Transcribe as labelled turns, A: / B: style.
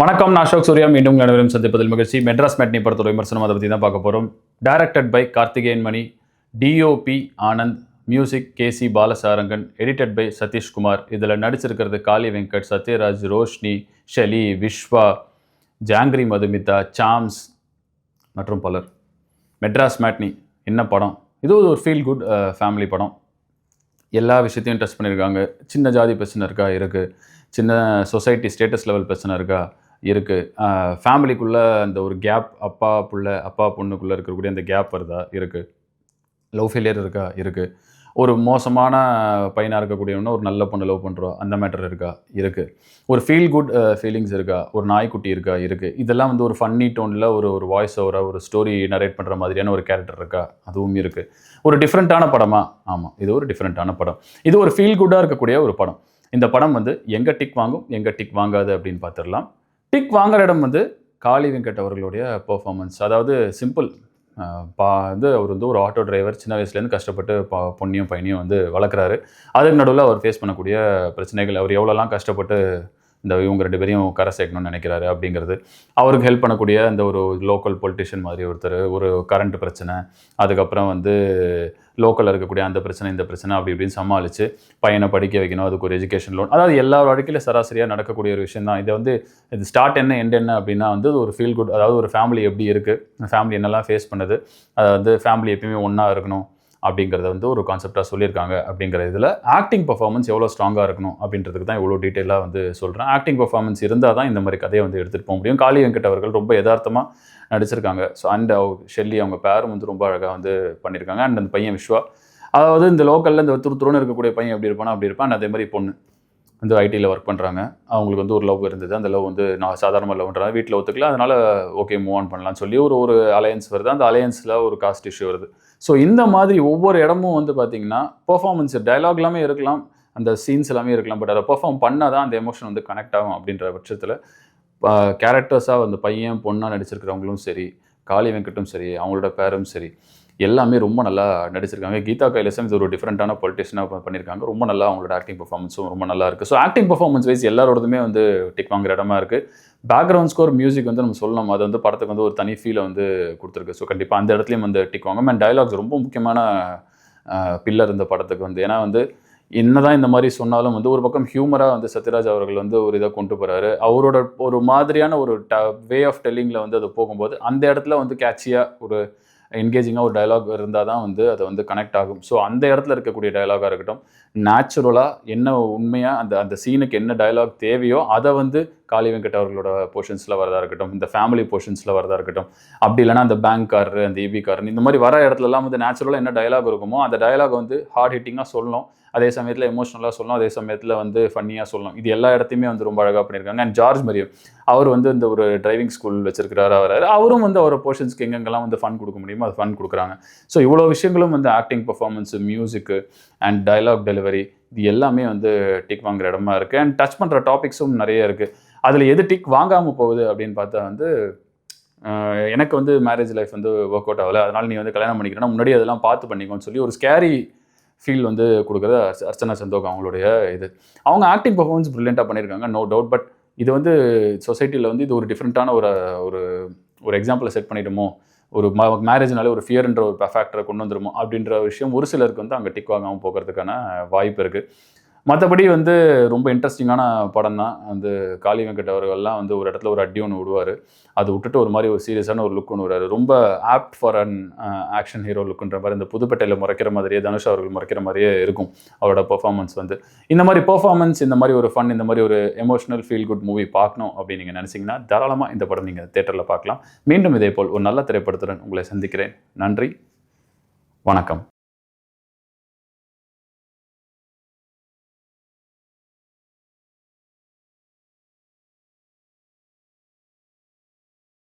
A: வணக்கம், நான் அசோக் சூர்யா. மீண்டும் அனைவரும் சந்திப்பதில் மகிழ்ச்சி. மெட்ராஸ் மேட்னி படத்தோட விமர்சனம் அதை பற்றி தான் பார்க்க போகிறோம். Directed by Karthikeyan Mani, DOP Anand, music KC Balasarangan, edited by Sathishkumar. இதில் நடிச்சிருக்கிறது காளி வெங்கட், சத்யராஜ், ரோஷினி, ஷெலி, விஸ்வா, ஜாங்கிரி மதுமிதா, சாம்ஸ் மற்றும் பலர். மெட்ராஸ் மேட்னி என்ன படம்? இது ஒரு ஃபீல் குட் ஃபேமிலி படம். எல்லா விஷயத்தையும் டச் பண்ணியிருக்காங்க. சின்ன ஜாதி பிரச்சனை இருக்கா? இருக்குது. சின்ன சொசைட்டி ஸ்டேட்டஸ் லெவல் பிரச்சனை இருக்கா? இருக்குது. ஃபேமிலிக்குள்ளே அந்த ஒரு கேப், அப்பா பொண்ணுக்குள்ளே இருக்கக்கூடிய அந்த கேப் வருதா? இருக்குது. லவ் ஃபெயிலியர் இருக்கா? இருக்குது. ஒரு மோசமான பையனாக இருக்கக்கூடியவன ஒரு நல்ல பொண்ணு லவ் பண்ணுறோம், அந்த மேட்டர் இருக்கா? இருக்குது. ஒரு ஃபீல் குட் ஃபீலிங்ஸ் இருக்கா? ஒரு நாய்க்குட்டி இருக்கா? இருக்குது. இதெல்லாம் வந்து ஒரு ஃபன்னி டோனில் ஒரு வாய்ஸ் ஓவராக ஒரு ஸ்டோரி நரேட் பண்ணுற மாதிரியான ஒரு கேரக்டர் இருக்கா? அதுவும் இருக்குது. ஒரு டிஃப்ரெண்ட்டான படமா? ஆமாம், இது ஒரு டிஃப்ரெண்ட்டான படம். இது ஒரு ஃபீல் குட்டாக இருக்கக்கூடிய ஒரு படம். இந்த படம் வந்து எங்கே டிக் வாங்கும், எங்கே டிக் வாங்காது அப்படின்னு பார்த்துடலாம். டிக் வாங்குற இடம் வந்து காளி வெங்கட் அவர்களுடைய பெர்ஃபார்மன்ஸ். அதாவது சிம்பிள். அவர் வந்து ஒரு ஆட்டோ டிரைவர், சின்ன வயசுலேருந்து கஷ்டப்பட்டு பொண்ணையும் பையனையும் வந்து வளர்க்குறாரு. அதுக்கு நடுவில் அவர் ஃபேஸ் பண்ணக்கூடிய பிரச்சனைகள், அவர் எவ்வளோலாம் கஷ்டப்பட்டு இவங்க 2 பேரையும் கரை சேர்க்கணும்னு நினைக்கிறாரு அப்படிங்கிறது, அவருக்கு ஹெல்ப் பண்ணக்கூடிய அந்த ஒரு லோக்கல் பொலிட்டிஷியன் மாதிரி ஒருத்தர், ஒரு கரண்ட் பிரச்சனை, அதுக்கப்புறம் வந்து லோக்கலில் இருக்கக்கூடிய அந்த பிரச்சனை, இந்த பிரச்சனை, அப்படி இப்படின்னு சமாளித்து பையனை படிக்க வைக்கணும், அதுக்கு ஒரு எஜுகேஷன் லோன், அதாவது எல்லா வாழ்க்கையில சராசரியாக நடக்கக்கூடிய ஒரு விஷயம் தான். இதை வந்து இது ஸ்டார்ட் என்ன எண்ட் என்ன அப்படின்னா வந்து ஒரு ஃபீல் குட். அதாவது ஒரு ஃபேமிலி எப்படி இருக்குது, ஃபேமிலி என்னெல்லாம் ஃபேஸ் பண்ணுது, அதை வந்து ஃபேமிலி எப்பயுமே ஒன்றா இருக்கணும் அப்படிங்கிறத வந்து ஒரு கான்செப்டாக சொல்லியிருக்காங்க. அப்படிங்கிற இதில் ஆக்டிங் பர்ஃபார்மன்ஸ் எவ்வளோ ஸ்ட்ராங்காக இருக்கணும் அப்படின்றதுக்கு தான் இவ்வளோ டீட்டெயிலாக வந்து சொல்கிறேன். ஆக்டிங் பர்ஃபார்மன்ஸ் இருந்தால் தான் இந்த மாதிரி கதையை வந்து எடுத்துகிட்டு போக முடியும். காளி வெங்கட் அவர்கள் ரொம்ப யதார்த்தமாக நடிச்சிருக்காங்க. ஸோ அண்ட் ஷெல்லி அவங்க பேரும் வந்து ரொம்ப அழகாக வந்து பண்ணியிருக்காங்க. அண்ட் அந்த பையன் விஸ்வா, அதாவது இந்த லோக்கலில் இந்த துருன்னு இருக்கக்கூடிய பையன் எப்படி இருப்பானோ அப்படி இருப்பான். அதே மாதிரி பொண்ணு வந்து ஐடியில் ஒர்க் பண்ணுறாங்க. அவங்களுக்கு வந்து ஒரு லவ் இருந்தது. அந்த லவ் வந்து நான் சாதாரணமாக லவ் பண்ணுறாங்க, வீட்டில் ஒத்துக்கல, அதனால் ஓகே மூவ் ஆன் பண்ணலாம்னு சொல்லி ஒரு அலையன்ஸ் வருது. அந்த அலையன்ஸில் ஒரு காஸ்ட் இஷ்யூ வருது. ஸோ இந்த மாதிரி ஒவ்வொரு இடமும் வந்து பார்த்திங்கன்னா பெர்ஃபார்மன்ஸ், டைலாக் எல்லாமே இருக்கலாம், அந்த சீன்ஸ் எல்லாமே இருக்கலாம், பட் அதை பெர்ஃபார்ம் பண்ணால் தான் அந்த எமோஷன் வந்து கனெக்ட் ஆகும். அப்படின்ற பட்சத்தில் கேரக்டர்ஸாக அந்த பையன் பொண்ணாக நடிச்சிருக்கிறவங்களும் சரி, காளி வெங்கட்டும் சரி, அவங்களோட பேரும் சரி, எல்லாமே ரொம்ப நல்லா நடிச்சிருக்காங்க. கீதா கைலாசம் இது ஒரு டிஃப்ரெண்ட்டான பொலிட்டிஷனாக பண்ணியிருக்காங்க. ரொம்ப நல்லா அவங்களோட ஆக்டிங் பர்ஃபார்மன்ஸும் ரொம்ப நல்லா இருக்குது. ஸோ ஆக்டிங் பர்ஃபார்மன்ஸ் வைஸ் எல்லாரோடதுமே வந்து டிக் வாங்குற இடமா இருக்குது. பேக்ரவுண்ட் ஸ்கோர், மியூசிக் வந்து நம்ம சொல்லணும், அது வந்து படத்துக்கு வந்து ஒரு தனி ஃபீலை வந்து கொடுத்துருக்கு. ஸோ கண்டிப்பாக அந்த இடத்துலையும் வந்து டிக் வாங்கும். அண்ட் டைலாக்ஸ் ரொம்ப முக்கியமான பில்லர் இந்த படத்துக்கு வந்து. ஏன்னா வந்து என்னதான் இந்த மாதிரி சொன்னாலும் வந்து ஒரு பக்கம் ஹியூமராக வந்து சத்யராஜ் அவர்கள் வந்து ஒரு இதை கொண்டு போகிறாரு. அவரோட ஒரு மாதிரியான ஒரு வே ஆஃப் டெல்லிங்கில் வந்து அது போகும்போது அந்த இடத்துல வந்து கேட்சியாக ஒரு என்கேஜிங்காக ஒரு டைலாக் இருந்தால் தான் வந்து அதை வந்து கனெக்ட் ஆகும். ஸோ அந்த இடத்துல இருக்கக்கூடிய டைலாகாக இருக்கட்டும், நேச்சுரலாக என்ன உண்மையாக அந்த சீனுக்கு என்ன டைலாக் தேவையோ அதை வந்து காளி வெங்கட் அவர்களோட போர்ஷன்ஸில் வரதா இருக்கட்டும், இந்த ஃபேமிலி போர்ஷன்ஸில் வரதா இருக்கட்டும், அப்படி இல்லைனா அந்த பேங்க் காரரு, அந்த இபி காரன், இந்த மாதிரி வர இடத்துலலாம் வந்து நேச்சுரலாக என்ன டைலாக் இருக்குமோ அந்த டைலாக் வந்து ஹார்ட் ஹிட்டிங்காக சொல்லணும், அதே சமயத்தில் எமோஷனலாக சொல்லணும், அதே சமயத்தில் வந்து ஃபன்னியாக சொல்லணும். இது எல்லா இடத்தையுமே வந்து ரொம்ப அழகாக பண்ணியிருக்காங்க. அண்ட் ஜார்ஜ் மரியம் அவர் வந்து இந்த ஒரு டிரைவிங் ஸ்கூல் வச்சிருக்கிறாரு, அவரும் வந்து அவரோட போர்ஷன்ஸ்க்கு எங்கெங்கெல்லாம் வந்து ஃபன் கொடுக்க முடியுமோ அது ஃபன் கொடுக்குறாங்க. ஸோ இவ்வளோ விஷயங்களும் வந்து acting performance, music and dialogue delivery, இது எல்லாமே வந்து டிக் வாங்குற இடமா இருக்குது. அண்ட் டச் பண்ணுற டாபிக்ஸும் நிறைய இருக்குது. அதில் எது டிக் வாங்காமல் போகுது அப்படின்னு பார்த்தா வந்து எனக்கு வந்து மேரேஜ் லைஃப் வந்து ஒர்க் அவுட் ஆகலை, அதனால் நீ வந்து கல்யாணம் பண்ணிக்கிறேன்னா முன்னாடி அதெல்லாம் பார்த்து பண்ணிக்கோன்னு சொல்லி ஒரு ஸ்கேரி ஃபீல் வந்து கொடுக்குறது அர்ச்சனா சந்தோக் அவங்களுடைய இது. அவங்க ஆக்டிங் பர்ஃபார்மன்ஸ் ப்ரில்லியண்ட்டாக பண்ணியிருக்காங்க, நோ டவுட். பட் இது வந்து சொசைட்டியில் வந்து இது ஒரு டிஃப்ரெண்ட்டான ஒரு எக்ஸாம்பிளை செட் பண்ணிவிடுமோ, ஒரு மேரேஜ்னாலே ஒரு ஃபியர்ன்ற ஒரு ஃபேக்டரை கொண்டு வந்துடுமோ அப்படின்ற விஷயம் ஒரு சிலருக்கு வந்து அங்கே டிக் வாங்காமல் போகிறதுக்கான வாய்ப்பு இருக்குது. மற்றபடி வந்து ரொம்ப இன்ட்ரெஸ்டிங்கான படம் தான். வந்து காளி வெங்கட் அவர்கள்லாம் வந்து ஒரு இடத்துல ஒரு அடி ஒன்று விடுவார், அது விட்டுட்டு ஒரு மாதிரி ஒரு சீரியஸான ஒரு லுக் ஒன்று வருவார். ரொம்ப opt for an action hero லுக்குன்ற மாதிரி, இந்த புதுப்பேட்டையில் முறைக்கிற மாதிரியே, தனுஷ் அவர்கள் முறைக்கிற மாதிரியே இருக்கும் அவரோட பெர்ஃபார்மன்ஸ் வந்து. இந்த மாதிரி பெர்ஃபார்மன்ஸ், இந்த மாதிரி ஒரு ஃபன், இந்த மாதிரி ஒரு எமோஷனல் ஃபீல் குட் மூவி பார்க்கணும் அப்படின்னு நீங்கள் நினச்சிங்கன்னா தாராளமாக இந்த படம் நீங்கள் தேட்டரில் பார்க்கலாம். மீண்டும் இதே போல் ஒரு நல்ல திரைப்படத்துடன் உங்களை சந்திக்கிறேன். நன்றி, வணக்கம்.